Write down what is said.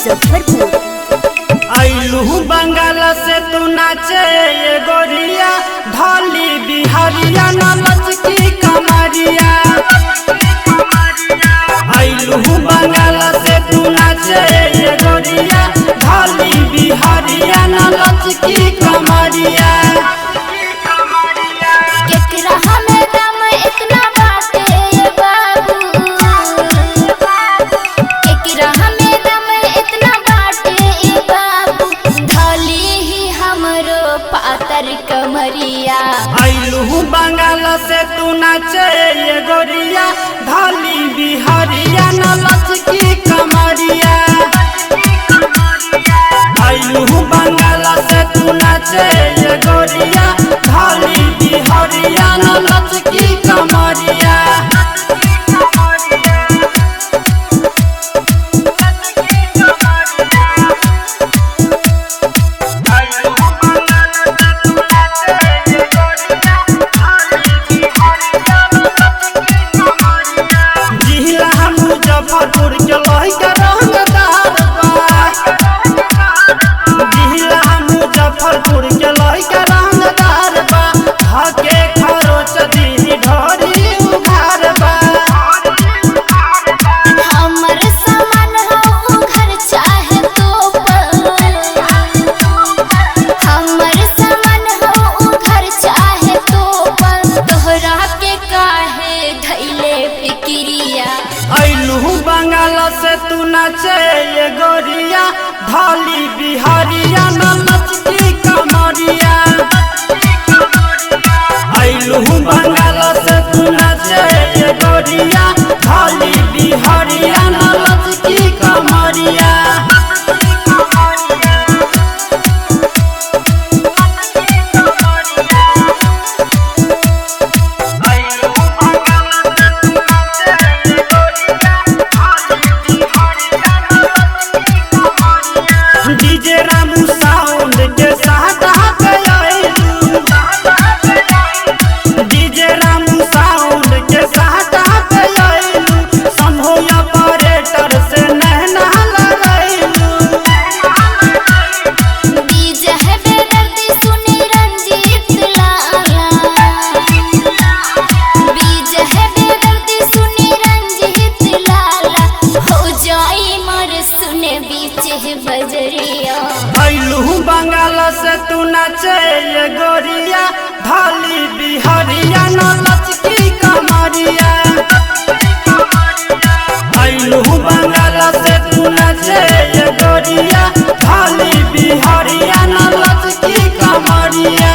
मुजफ्फरपुर। आइलू बंगाल से तू नाचे ये गोरिया, ढोली बिहारिया नमच की कमरिया। आइलू बंगाल से तू नाचे ये गोरिया, ढोली बिहारिया नमच की कमरिया। केकरा हमें दम इतना बाटे ये बाबू, केकरा हमें दम इतना बाटे ये बाबू, ढोली ही हमरो पातर कमरिया। आइलू बंगाल से तू नाचे ये गोरिया, ढोली बिहारिया नमच की कमरिया। आइलू बंगाल से तू नाचे ये गोरिया, ढोली बिहारिया नमच की कमरिया। जिला मुजफ्फरपुर के लइका रंगदार बा, जिला मुजफ्फरपुर के लइका रंगदार बा, हके खरोच दी ढोरी उघार बा। हमर सामान हो घर चाहे तो हमर सामान हो घर चाहे तो तोहरा के काहे धैले फिक्रिया। आइलू बंगाल से तू नाचे ये गोरिया, ढोली बिहारिया नमच की कमरिया। आइलू बंगाल से तू नाचे ये गोरिया, ढोली बिहारिया नमच की कमरिया। डीजे रामू साउंड के साथ आइलू, डीजे रामू साउंड के साथ आइलू, संभो ऑपरेटर से नैना लड़ाइलू। डीजे है बेदर्दी सुनी रंजीत लाला, डीजे है बेदर्दी सुनी रंजीत लाला, हो जाई मर सुने बीच बजरिया। आइलू बंगाल से तू नाचे ये गोरिया, ढोली बिहारिया नमच की कमरिया। आइलू बंगाल से तू नाचे ये गोरिया, ढोली बिहारिया नमच की कमरिया।